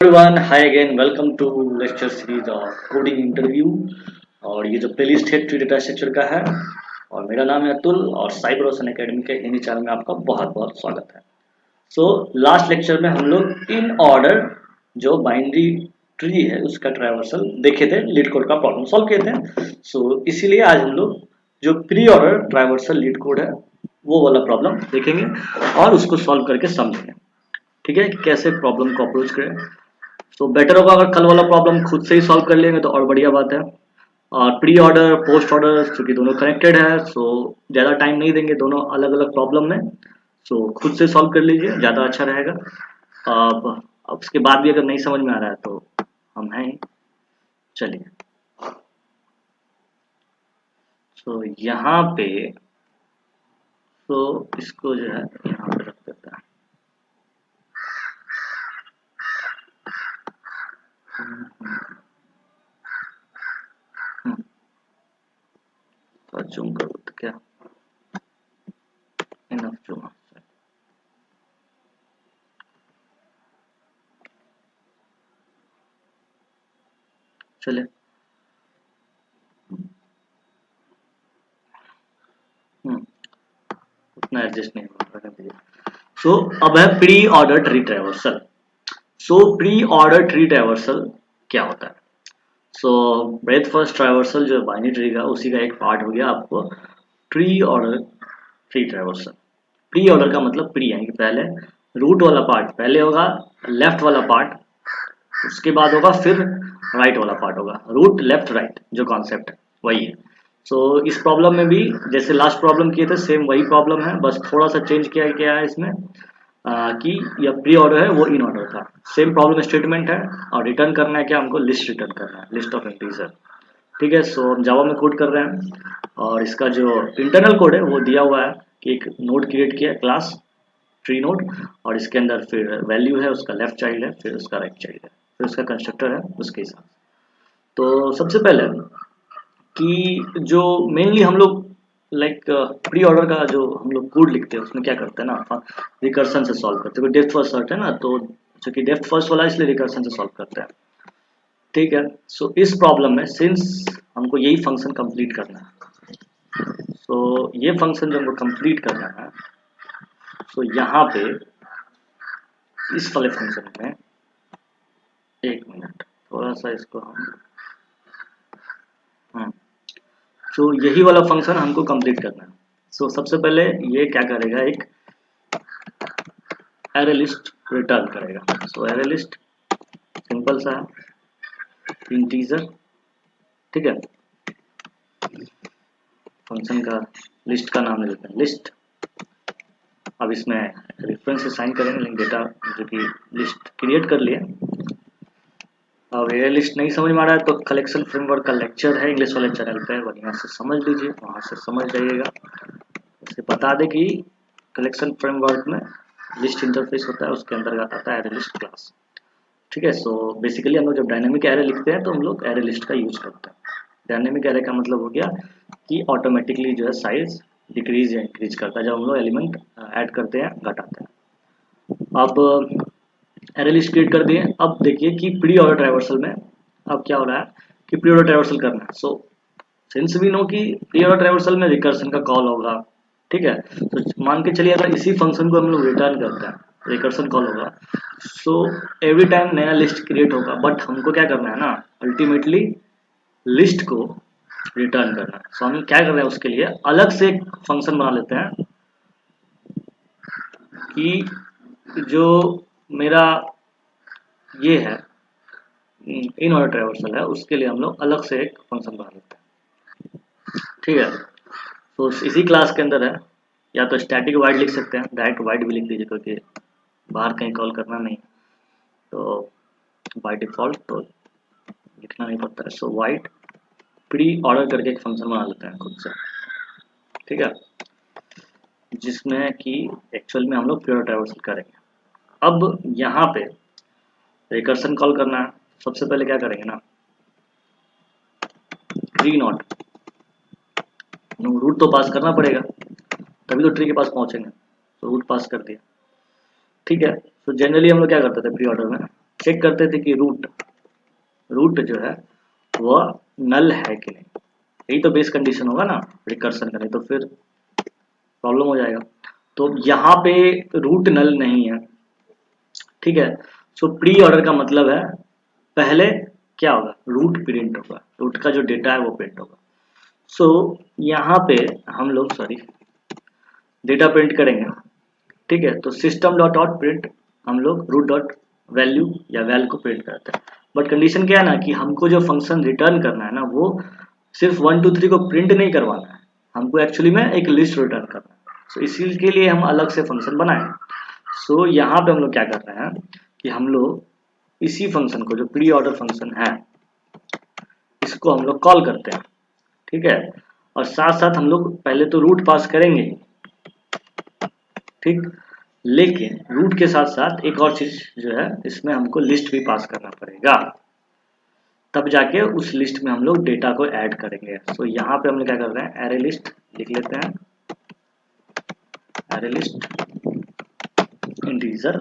Everyone, hi again, welcome to lecture series of coding interview. और ये जो playlist है ट्री डेटा स्ट्रक्चर का है। और मेरा नाम है अतुल और साइबर ओशन एकेडमी के हिंदी चैनल में आपका बहुत बहुत स्वागत है। लास्ट लेक्चर में हम लोग इन ऑर्डर जो बाइनरी ट्री है उसका ट्रावर्सल देखे थे, लीड कोड का प्रॉब्लम सॉल्व किए थे। इसीलिए आज हम लोग जो pre order traversal leet code है वो वाला प्रॉब्लम देखेंगे और उसको सॉल्व करके समझेंगे। ठीक है, कैसे प्रॉब्लम को अप्रोच करें। बेटर होगा अगर कल वाला प्रॉब्लम खुद से ही सॉल्व कर लेंगे तो और बढ़िया बात है। और प्री ऑर्डर पोस्ट ऑर्डर चूंकि दोनों कनेक्टेड है, ज़्यादा टाइम नहीं देंगे दोनों अलग अलग प्रॉब्लम में। खुद से सॉल्व कर लीजिए, ज़्यादा अच्छा रहेगा। अब उसके बाद भी अगर नहीं समझ में आ रहा है तो हम हैं ही। चलिए, यहाँ पे इसको जो है यहाँ पे रख देते हैं। जूम करो तो क्या इनफ जूम। चलिए, उतना एडजस्ट नहीं हो। अब है pre order tree traversal. Pre order tree traversal क्या होता है? ब्रेथ फर्स्ट ट्रैवर्सल जो बाइनरी ट्री का उसी का एक पार्ट हो गया आपको pre order tree traversal. Pre order का मतलब प्री यानी कि पहले रूट वाला पार्ट पहले होगा, लेफ्ट वाला पार्ट उसके बाद होगा, फिर राइट वाला पार्ट होगा। रूट लेफ्ट राइट जो कॉन्सेप्ट है वही है। इस प्रॉब्लम में भी जैसे लास्ट प्रॉब्लम किए थे सेम वही प्रॉब्लम है, बस थोड़ा सा चेंज किया गया है इसमें कि यह प्री ऑर्डर है वो इन ऑर्डर था। सेम प्रॉब्लम स्टेटमेंट है और रिटर्न करना है क्या हमको, लिस्ट रिटर्न करना है, लिस्ट ऑफ इंटीजर। ठीक है, हम जावा में कोड कर रहे हैं और इसका जो इंटरनल कोड है वो दिया हुआ है कि एक नोड क्रिएट किया क्लास ट्री नोड, और इसके अंदर फिर वैल्यू है, उसका लेफ्ट चाइल्ड है, फिर उसका राइट चाइल्ड है, फिर उसका कंस्ट्रक्टर है उसके हिसाब से। सबसे पहले कि जो मेनली हम लोग लाइक प्री ऑर्डर का जो हम लोग कोड लिखते हैं उसमें क्या करते हैं ना, रिकर्सन से सॉल्व करते हैं। डेप्थ फर्स्ट सर्ट है ना, तो चूंकि डेप्थ फर्स्ट वाला इसलिए रिकर्सन से सॉल्व करते हैं। ठीक है, इस प्रॉब्लम में सिंस हमको यही फंक्शन कंप्लीट करना है, ये फंक्शन जो हमको कंप्लीट करना है, यहाँ पे इस वाले फंक्शन में एक मिनट थोड़ा सा इसको हम यही वाला फंक्शन हमको कंप्लीट करना है। सबसे पहले ये क्या करेगा, एक एरे लिस्ट रिटर्न करेगा। एरे लिस्ट सिंपल सा है, इंटीजर। ठीक है, फंक्शन का लिस्ट का नाम लेते हैं लिस्ट। अब इसमें रेफरेंस से साइन करेंगे, लेकिन डेटा जो कि लिस्ट क्रिएट कर लिए। अब एरे लिस्ट नहीं समझ में आ रहा है तो कलेक्शन फ्रेमवर्क का लेक्चर है इंग्लिश वाले चैनल पे, बढ़िया से समझ लीजिए, वहाँ से समझ जाइएगा। उसे बता दें कि कलेक्शन फ्रेमवर्क में लिस्ट इंटरफेस होता है, उसके अंतर्गत आता है एरे लिस्ट क्लास। ठीक है, बेसिकली हम लोग जब डायनेमिक एरे लिखते हैं तो हम लोग एरे लिस्ट का यूज करते हैं। डायनेमिक एरे का मतलब हो गया कि ऑटोमेटिकली जो है साइज डिक्रीज या इंक्रीज करता है जब हम लोग एलिमेंट ऐड करते हैं घटाते हैं। अब एरे लिस्ट क्रिएट कर दिए। अब देखिए कि प्री ऑर्डर ट्रैवर्सल में अब क्या हो रहा है कि प्री ऑर्डर ट्रैवर्सल करना है। सिंस वी नो कि प्री ऑर्डर ट्रैवर्सल में रिकर्सन का कॉल होगा। ठीक है, मान के चलिए अगर इसी फंक्शन को हम लोग रिटर्न करते हैं, रिकर्सन कॉल होगा, एवरी टाइम नया लिस्ट क्रिएट होगा, बट हमको क्या करना है ना, अल्टीमेटली लिस्ट को रिटर्न करना है। हम क्या कर रहे हैं उसके लिए अलग से एक फंक्शन बना लेते हैं कि जो मेरा ये है इन ऑर्डर ट्रैवर्सल है उसके लिए हम लोग अलग से एक फंक्शन बना लेते हैं। ठीक है, इसी क्लास के अंदर है, या तो स्टैटिक वाइड लिख सकते हैं, डायरेक्ट वाइड भी लिख दीजिए क्योंकि बाहर कहीं कॉल करना नहीं, तो बाय डिफॉल्ट तो लिखना नहीं पड़ता है। वाइड प्री ऑर्डर करके एक फंक्शन बना लेते हैं खुद से। ठीक है, जिसमें कि एक्चुअल में हम लोग प्री ऑर्डर ट्रैवर्सल करेंगे। अब यहाँ पे रिकर्सन कॉल करना है, सबसे पहले क्या करेंगे ना, ट्री नॉट रूट तो पास करना पड़ेगा तभी तो ट्री के पास पहुंचेंगे, तो रूट पास कर दिया। ठीक है, जनरली हम लोग क्या करते थे प्री ऑर्डर में, चेक करते थे कि रूट जो है वह नल है कि नहीं। यही तो बेस कंडीशन होगा ना रिकर्सन का, नहीं तो फिर प्रॉब्लम हो जाएगा। तो यहाँ पे रूट नल नहीं है, ठीक है। सो प्री ऑर्डर का मतलब है पहले क्या होगा, रूट प्रिंट होगा, रूट का जो डेटा है वो प्रिंट होगा। सो यहाँ पे हम लोग डेटा प्रिंट करेंगे, ठीक है। तो सिस्टम डॉट आउट प्रिंट हम लोग रूट डॉट वैल्यू या वैल को प्रिंट करते हैं। बट कंडीशन क्या है ना कि हमको जो फंक्शन रिटर्न करना है ना वो सिर्फ 1 2 3 को प्रिंट नहीं करवाना है, हमको एक्चुअली में एक लिस्ट रिटर्न करना है। सो इसी के लिए हम अलग से फंक्शन बनाए। सो यहाँ पे हम लोग क्या कर रहे हैं कि हम लोग इसी फंक्शन को, जो प्री ऑर्डर फंक्शन है, इसको हम लोग कॉल करते हैं, ठीक है। और साथ साथ हम लोग पहले तो रूट पास करेंगे, ठीक। लेकिन रूट के साथ साथ एक और चीज जो है, इसमें हमको लिस्ट भी पास करना पड़ेगा, तब जाके उस लिस्ट में हम लोग डेटा को ऐड करेंगे। सो यहाँ पे हम लोग क्या कर रहे हैं, एरे लिस्ट लिख लेते हैं, एरे लिस्ट इंटीजर,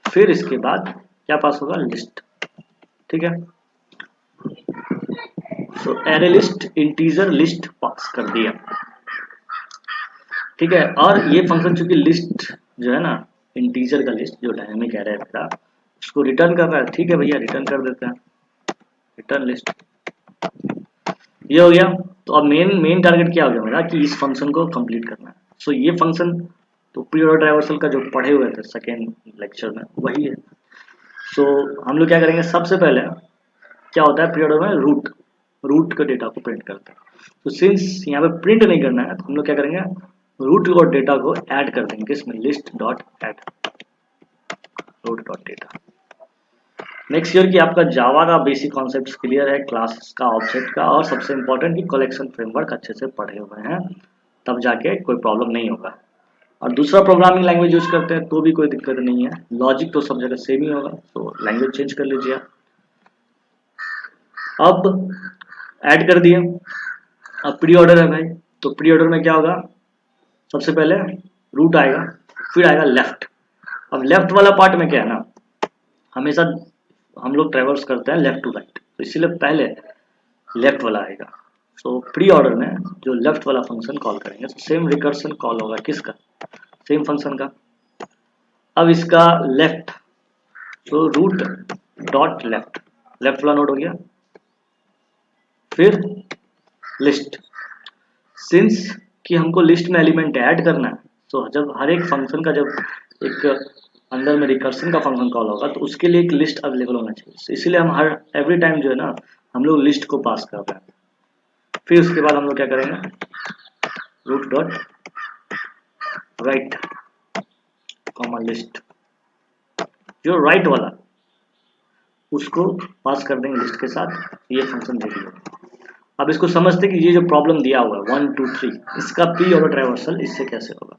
फिर इसके बाद क्या पास होगा, लिस्ट, ठीक है। सो एरे लिस्ट इंटीजर लिस्ट पास कर दिया, ठीक है। और ये फंक्शन चूंकि लिस्ट जो है ना, इंटीजर का लिस्ट जो डायनेमिक एरे है मेरा, उसको रिटर्न कर रहा है, ठीक है भैया, रिटर्न कर देते हैं, रिटर्न लिस्ट, ये हो गया। तो अब मेन टारगेट क्या हो गया मेरा कि इस फंक्शन को कंप्लीट करना है। सो ये फंक्शन तो प्री ऑर्डर ट्रावर्सल का जो पढ़े हुए थे सेकेंड लेक्चर में वही है। सो हम लोग क्या करेंगे, सबसे पहले क्या होता है प्री ऑर्डर में, रूट के डेटा को प्रिंट करते हैं। तो सिंस यहाँ पे प्रिंट नहीं करना है तो हम लोग क्या करेंगे, रूट और डेटा को ऐड कर देंगे, इसमें list dot add root dot data. Next year की आपका जावा का बेसिक कॉन्सेप्ट क्लियर है, क्लास का, ऑब्जेक्ट का, और सबसे इंपॉर्टेंट कि कलेक्शन फ्रेमवर्क अच्छे से पढ़े हुए हैं, तब जाके कोई प्रॉब्लम नहीं होगा। और दूसरा प्रोग्रामिंग लैंग्वेज यूज करते हैं तो भी कोई दिक्कत नहीं है, लॉजिक तो सब जगह सेम ही होगा, तो लैंग्वेज चेंज कर लीजिए। अब ऐड कर दिए, अब प्री ऑर्डर है भाई, तो प्री ऑर्डर में क्या होगा, सबसे पहले रूट आएगा, फिर आएगा लेफ्ट। अब लेफ्ट वाला पार्ट में क्या है ना, हमेशा हम लोग ट्रेवर्स करते हैं लेफ्ट टू राइट, तो इसीलिए पहले लेफ्ट वाला आएगा। सो प्री ऑर्डर में जो लेफ्ट वाला फंक्शन कॉल करेंगे, तो सेम रिकर्सन कॉल होगा किसका, सेम फंक्शन का। अब इसका लेफ्ट, तो रूट डॉट लेफ्ट, लेफ्ट वाला नोड हो गया, फिर लिस्ट, सिंस कि हमको लिस्ट में एलिमेंट ऐड करना है, तो जब हर एक फंक्शन का जब एक अंदर में रिकर्सन का फंक्शन कॉल होगा तो उसके लिए एक लिस्ट अवेलेबल होना चाहिए। So, इसीलिए हम हर एवरी टाइम जो है ना हम लोग लिस्ट को पास कर रहे हैं। फिर उसके बाद हम लोग क्या करेंगे, root dot right comma list, जो राइट वाला उसको पास कर देंगे लिस्ट के साथ, ये फंक्शन दे दिया। अब इसको समझते कि ये जो प्रॉब्लम दिया हुआ है 1 2 3, इसका प्री ऑर्डर ट्रावर्सल इससे कैसे होगा।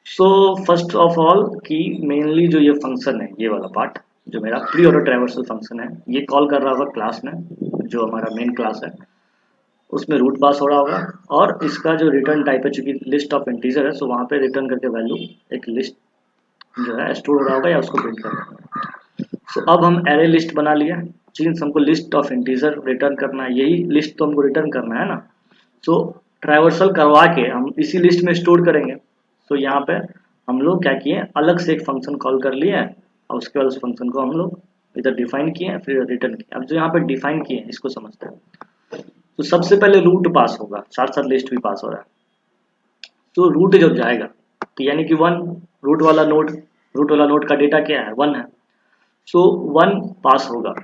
सो फर्स्ट ऑफ ऑल कि मेनली जो ये फंक्शन है, ये वाला पार्ट जो मेरा प्री ऑर्डर ट्रावर्सल फंक्शन है, ये कॉल कर रहा होगा क्लास में, जो हमारा मेन क्लास है उसमें रूट पास हो रहा होगा, और इसका जो रिटर्न टाइप है चूंकि लिस्ट ऑफ इंटीजर है, सो वहाँ पे रिटर्न करके वैल्यू एक लिस्ट जो है स्टोर हो रहा होगा या उसको प्रिंट कर रहा होगा। सो अब हम एरे लिस्ट बना लिया, सिंस हमको लिस्ट ऑफ इंटीजर रिटर्न करना है, यही लिस्ट तो हमको रिटर्न करना है ना। सो ट्रावर्सल करवा के हम इसी लिस्ट में स्टोर करेंगे। तो यहाँ पे हम लोग क्या किए, अलग से एक फंक्शन कॉल कर लिए और उसके बाद उस फंक्शन को हम लोग इधर डिफाइन किए फिर रिटर्न किए। अब जो यहाँ पे डिफाइन किए इसको समझते हैं। तो सबसे पहले रूट पास होगा, साथ साथ लिस्ट भी पास हो रहा है। तो रूट जब जाएगा तो यानी कि 1, रूट वाला नोड का डेटा क्या है, 1 है। सो 1 पास होगा,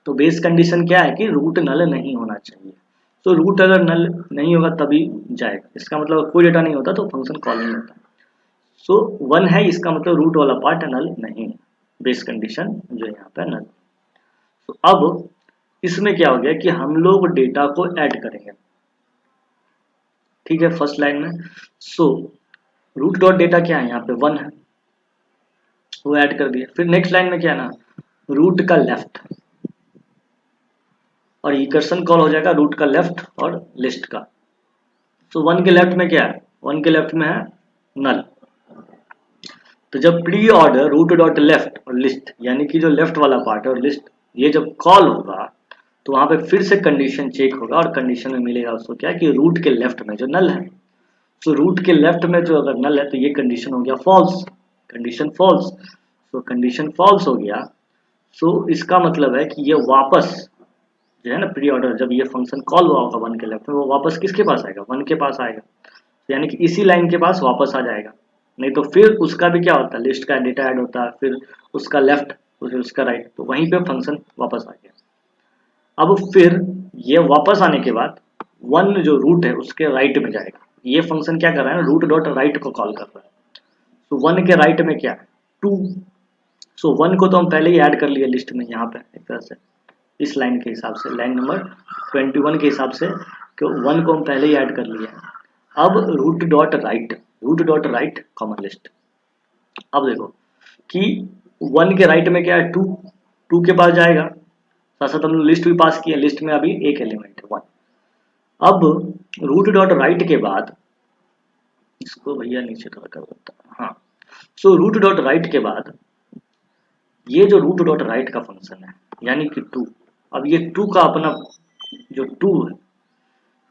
तो बेस कंडीशन क्या है कि रूट नल नहीं होना चाहिए। तो रूट अगर नल नहीं होगा तभी जाएगा, इसका मतलब कोई डेटा नहीं होता तो फंक्शन कॉल नहीं होता। सो 1 है, इसका मतलब रूट वाला पार्ट नल नहीं है, बेस कंडीशन जो यहाँ पे नल। तो अब इसमें क्या हो गया कि हम लोग डेटा को ऐड करेंगे, ठीक है, फर्स्ट लाइन में। सो रूट डॉट डेटा क्या है, यहाँ पे 1 है, वो ऐड कर दिया। फिर नेक्स्ट लाइन में क्या है ना, रूट का लेफ्ट, और इकर्सन कॉल हो जाएगा रूट का लेफ्ट और लिस्ट का। सो 1 के लेफ्ट में क्या है, 1 के लेफ्ट में है नल, तो जब pre order root dot left और लिस्ट, यानी कि जो लेफ्ट वाला पार्ट है और लिस्ट, ये जब कॉल होगा तो वहां पे फिर से कंडीशन चेक होगा और कंडीशन में मिलेगा उसको क्या कि रूट के लेफ्ट में जो नल है। तो रूट के लेफ्ट में जो अगर नल है तो ये कंडीशन हो गया फॉल्स, कंडीशन फॉल्स। तो कंडीशन फॉल्स हो गया। सो इसका मतलब है कि ये वापस जो है ना प्री ऑर्डर, जब ये फंक्शन कॉल हुआ होगा वन के लेफ्ट में, वो वापस किसके पास आएगा, वन के पास आएगा। तो यानी कि इसी लाइन के पास वापस आ जाएगा। नहीं तो फिर उसका भी क्या होता है, लिस्ट का डेटा ऐड होता है, फिर उसका लेफ्ट, फिर उसका राइट, तो वहीं पे फंक्शन वापस आ गया। अब फिर ये वापस आने के बाद वन जो रूट है उसके राइट में जाएगा। ये फंक्शन क्या कर रहा है ना, रूट डॉट राइट को कॉल कर रहा है। तो वन के राइट में क्या है, टू। सो वन को तो हम पहले ही ऐड कर लिए लिस्ट में यहाँ पे एक तरह से, इस लाइन के हिसाब से, लाइन नंबर 21 के हिसाब से, क्यों वन को हम पहले ही ऐड कर लिए हैं। अब root dot right comma list. अब देखो कि वन के राइट में क्या है, टू, टू के पास जाएगा, साथ साथ हम लिस्ट भी पास किए, लिस्ट में अभी एक एलिमेंट है वन। अब रूट डॉट राइट के बाद, इसको भैया नीचे थोड़ा कर देता है, हाँ। सो रूट डॉट राइट के बाद ये जो रूट डॉट राइट का फंक्शन है यानी कि टू, अब ये टू का अपना जो टू है,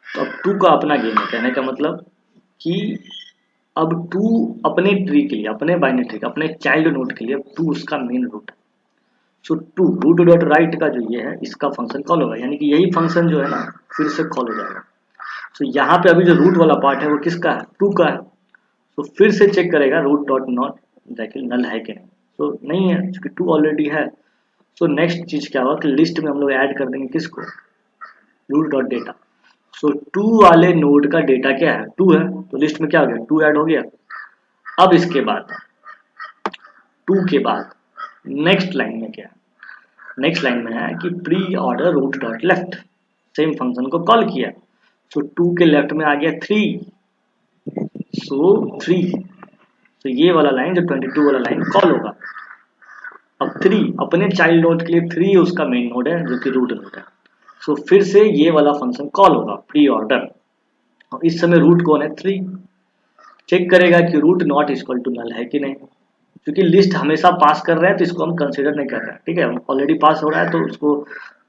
तो अब टू का अपना गेम है। कहने का मतलब कि अब टू अपने ट्री के लिए, अपने बाइनरी ट्री, अपने चाइल्ड नोड के लिए टू उसका मेन रूट है। सो टू रूट डॉट राइट का जो ये है इसका फंक्शन कॉल होगा, यानी कि यही फंक्शन जो है ना फिर से कॉल हो जाएगा। सो यहाँ पे अभी जो रूट वाला पार्ट है वो किसका है, टू का है। तो फिर से चेक करेगा रूट डॉट नॉट जाके नल है कि नहीं। तो नहीं है क्योंकि टू ऑलरेडी है। सो नेक्स्ट चीज क्या होगा कि लिस्ट में हम लोग ऐड कर देंगे किसको, root dot data. So two वाले नोड का डेटा क्या है, टू है, तो लिस्ट में क्या हो गया, टू ऐड हो गया। अब इसके बाद टू के बाद नेक्स्ट लाइन में क्या है, नेक्स्ट लाइन में है कि pre order root dot left, same function को कॉल किया। सो टू के लेफ्ट में आ गया थ्री, सो थ्री, तो ये वाला लाइन जो 22 वाला लाइन कॉल होगा। अब थ्री अपने चाइल्ड नोड के लिए, थ्री उसका मेन नोड है जो कि रूट नोड है। सो फिर से ये वाला फंक्शन कॉल होगा प्री ऑर्डर, और इस समय रूट कौन है, थ्री। चेक करेगा कि root not equal to null है कि नहीं, क्योंकि लिस्ट हमेशा पास कर रहे हैं तो इसको हम कंसिडर नहीं कर रहे हैं। ठीक है, ऑलरेडी पास हो रहा है तो उसको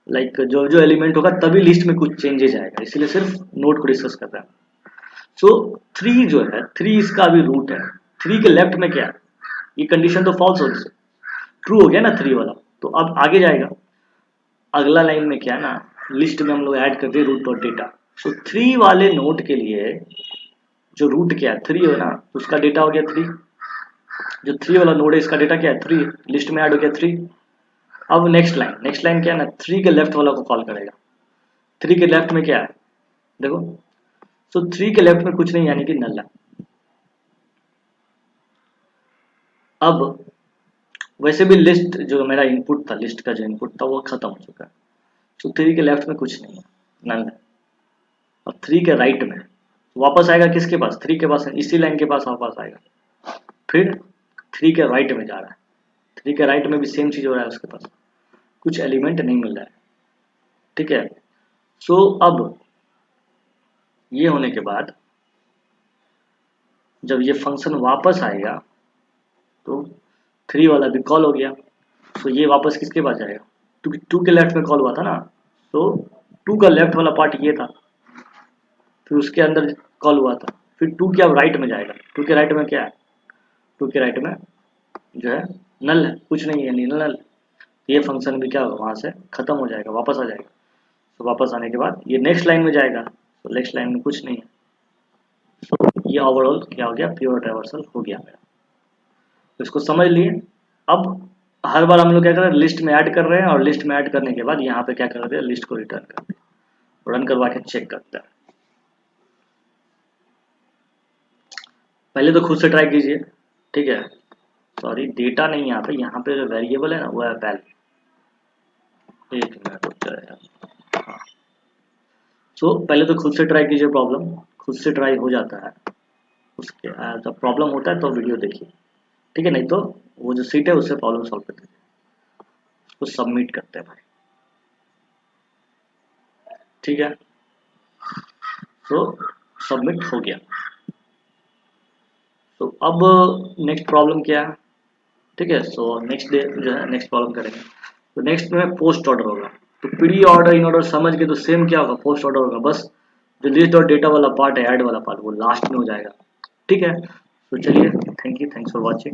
लाइक जो जो एलिमेंट होगा तभी लिस्ट में कुछ चेंजेस आएगा, इसलिए सिर्फ नोड को डिस्कस कर रहे हैं। सो थ्री जो है, थ्री इसका अभी रूट है। थ्री के लेफ्ट में क्या है, ये कंडीशन तो फॉल्स हो गई, ट्रू हो गया ना थ्री वाला। तो अब आगे जाएगा, अगला लाइन में क्या है ना, लिस्ट में हम लोग ऐड कर दिए root dot data. So three वाले नोड के लिए जो रूट क्या है, थ्री है ना, तो उसका डेटा हो गया थ्री। जो थ्री वाला नोड है इसका डेटा क्या है, थ्री, लिस्ट में ऐड हो गया थ्री। अब नेक्स्ट लाइन क्या है ना, थ्री के लेफ्ट वाला को कॉल करेगा। थ्री के लेफ्ट में क्या है देखो, सो थ्री के लेफ्ट में कुछ नहीं यानी कि नल है। अब वैसे भी लिस्ट जो मेरा इनपुट था, लिस्ट का जो इनपुट था वो खत्म हो चुका है। सो थ्री के लेफ्ट में कुछ नहीं है, नल है। अब थ्री के राइट में वापस आएगा किसके पास, थ्री के पास, इसी लाइन के पास वापस आएगा। फिर थ्री के राइट में जा रहा है, थ्री के राइट में भी सेम चीज हो रहा है, उसके पास कुछ एलिमेंट नहीं मिल रहा है। ठीक है, सो अब ये होने के बाद जब ये फंक्शन वापस आएगा तो थ्री वाला भी कॉल हो गया। तो ये वापस किसके पास जाएगा, क्योंकि टू के लेफ्ट में कॉल हुआ था ना, तो टू का लेफ्ट वाला पार्ट ये था, फिर उसके अंदर कॉल हुआ था, फिर टू के अब राइट में जाएगा। टू के राइट में क्या है, टू के राइट में जो है नल है, कुछ नहीं है, नल। ये फंक्शन भी क्या होगा, वहां से खत्म हो जाएगा, वापस आ जाएगा। तो वापस आने के बाद ये नेक्स्ट लाइन में जाएगा, तो नेक्स्ट लाइन में कुछ नहीं है। तो ये ओवरऑल क्या हो गया, प्योर ट्रैवर्सल हो गया मेरा। तो इसको समझ लिए। अब हर बार हम लोग क्या कर रहे हैं, लिस्ट में ऐड कर रहे हैं, और लिस्ट में ऐड करने के बाद यहाँ पे क्या कर रहे हैं, लिस्ट को रिटर्न करते हैं, रन करवा के चेक करते हैं। पहले तो खुद से ट्राई कीजिए। ठीक है, सॉरी डेटा नहीं, यहाँ पे जो वेरिएबल है ना वो है वैल्यू। एक मिनट रुक जाए यार। हाँ, सो पहले तो खुद से ट्राई कीजिए, प्रॉब्लम खुद से ट्राई हो जाता है। उसके जब प्रॉब्लम होता है तो वीडियो देखिए। ठीक है, नहीं तो वो जो सीट है उससे प्रॉब्लम सॉल्व करते हैं, उसको सबमिट करते हैं भाई। ठीक है, तो सबमिट हो गया। तो अब नेक्स्ट प्रॉब्लम क्या है, ठीक है। सो नेक्स्ट डे जो है नेक्स्ट प्रॉब्लम करेंगे। तो नेक्स्ट में पोस्ट ऑर्डर होगा। तो प्री ऑर्डर इन ऑर्डर समझ के तो सेम क्या होगा, पोस्ट ऑर्डर होगा, बस जो लिस्ट और डेटा वाला पार्ट है, ऐड वाला पार्ट, वो लास्ट में हो जाएगा। ठीक है। तो चलिए, thank you, thanks for watching.